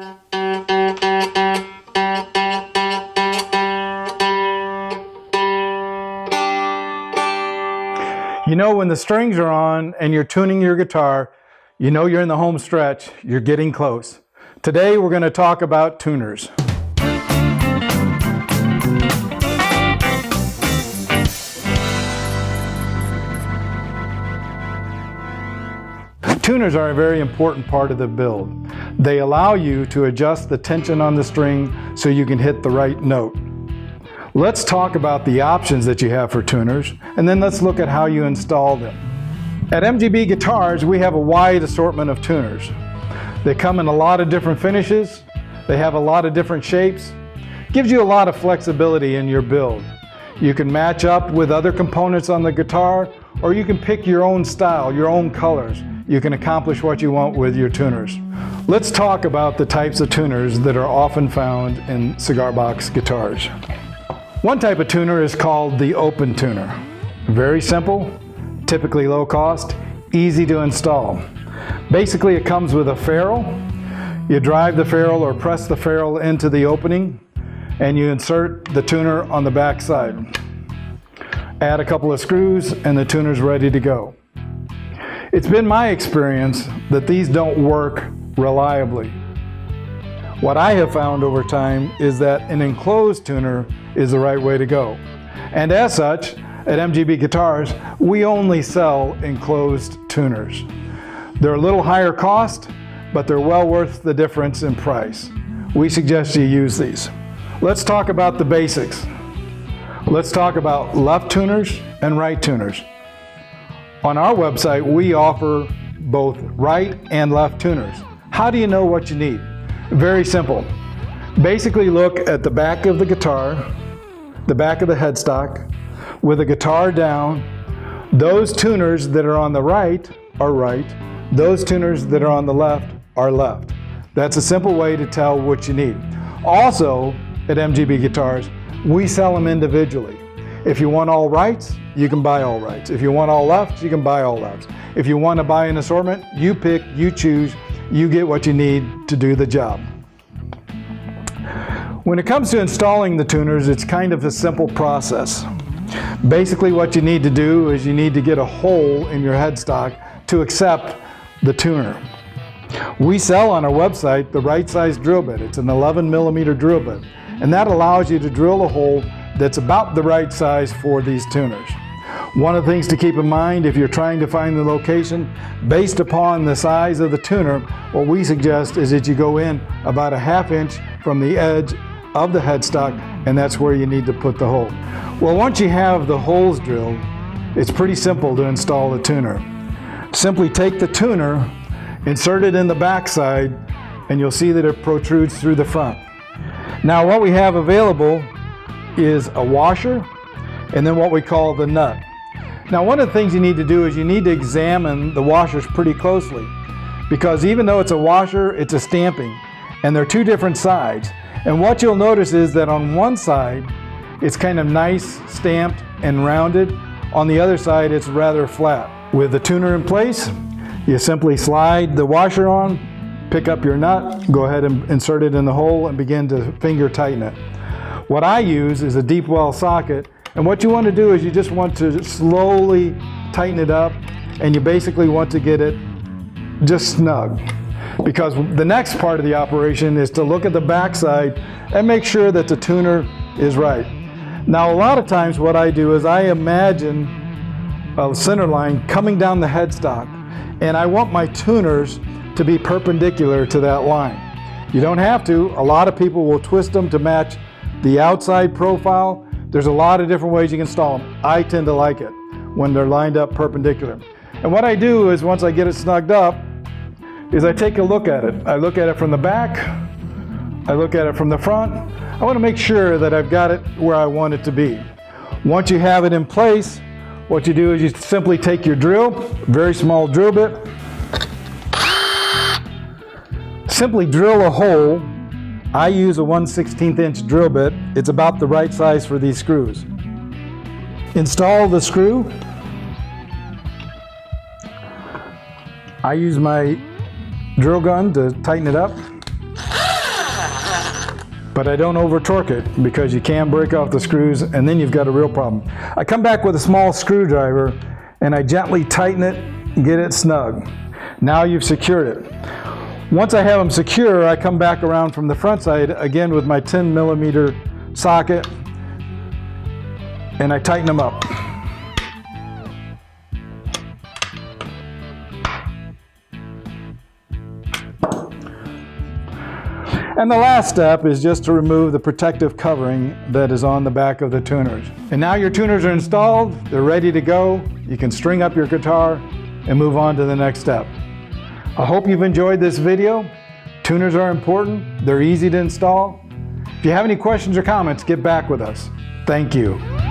You know, when the strings are on and you're tuning your guitar, you know you're in the home stretch, you're getting close. Today we're going to talk about tuners. Tuners are a very important part of the build. They allow you to adjust the tension on the string so you can hit the right note. Let's talk about the options that you have for tuners, and then let's look at how you install them. At MGB Guitars, we have a wide assortment of tuners. They come in a lot of different finishes. They have a lot of different shapes. Gives you a lot of flexibility in your build. You can match up with other components on the guitar, or you can pick your own style, your own colors. You can accomplish what you want with your tuners. Let's talk about the types of tuners that are often found in cigar box guitars. One type of tuner is called the open tuner. Very simple, typically low cost, easy to install. Basically, it comes with a ferrule. You drive the ferrule or press the ferrule into the opening, and you insert the tuner on the back side. Add a couple of screws and the tuner's ready to go. It's been my experience that these don't work reliably. What I have found over time is that an enclosed tuner is the right way to go. And as such, at MGB Guitars, we only sell enclosed tuners. They're a little higher cost, but they're well worth the difference in price. We suggest you use these. Let's talk about the basics. Let's talk about left tuners and right tuners. On our website, we offer both right and left tuners. How do you know what you need? Very simple. Basically look at the back of the guitar, the back of the headstock, with the guitar down. Those tuners that are on the right are right. Those tuners that are on the left are left. That's a simple way to tell what you need. Also, at MGB Guitars, we sell them individually. If you want all rights, you can buy all rights. If you want all lefts, you can buy all lefts. If you want to buy an assortment, you pick, you choose, you get what you need to do the job. When it comes to installing the tuners, it's kind of a simple process. Basically what you need to do is you need to get a hole in your headstock to accept the tuner. We sell on our website the right size drill bit. It's an 11mm drill bit, and that allows you to drill a hole that's about the right size for these tuners. One of the things to keep in mind if you're trying to find the location, based upon the size of the tuner, what we suggest is that you go in about a ½ inch from the edge of the headstock, and that's where you need to put the hole. Well, once you have the holes drilled, it's pretty simple to install the tuner. Simply take the tuner, insert it in the back side, and you'll see that it protrudes through the front. Now what we have available is a washer and then what we call the nut. Now one of the things you need to do is you need to examine the washers pretty closely, because even though it's a washer, it's a stamping, and they're two different sides. And what you'll notice is that on one side it's kind of nice, stamped and rounded. On the other side it's rather flat. With the tuner in place, you simply slide the washer on, pick up your nut, go ahead and insert it in the hole and begin to finger tighten it. What I use is a deep well socket, and what you want to do is you just want to slowly tighten it up, and you basically want to get it just snug. Because the next part of the operation is to look at the backside and make sure that the tuner is right. Now a lot of times what I do is I imagine a center line coming down the headstock, and I want my tuners to be perpendicular to that line. You don't have to. A lot of people will twist them to match the outside profile. There's a lot of different ways you can install them. I tend to like it when they're lined up perpendicular. And what I do is once I get it snugged up, is I take a look at it. I look at it from the back, I look at it from the front. I want to make sure that I've got it where I want it to be. Once you have it in place, what you do is you simply take your drill, very small drill bit, simply drill a hole. I use a 1/16 inch drill bit. It's about the right size for these screws. Install the screw. I use my drill gun to tighten it up. but I don't over torque it because you can break off the screws and then you've got a real problem. I come back with a small screwdriver and I gently tighten it and get it snug. Now you've secured it. Once I have them secure, I come back around from the front side again with my 10mm socket and I tighten them up. And the last step is just to remove the protective covering that is on the back of the tuners. And now your tuners are installed, they're ready to go. You can string up your guitar and move on to the next step. I hope you've enjoyed this video. Tuners are important, they're easy to install. If you have any questions or comments, get back with us. Thank you.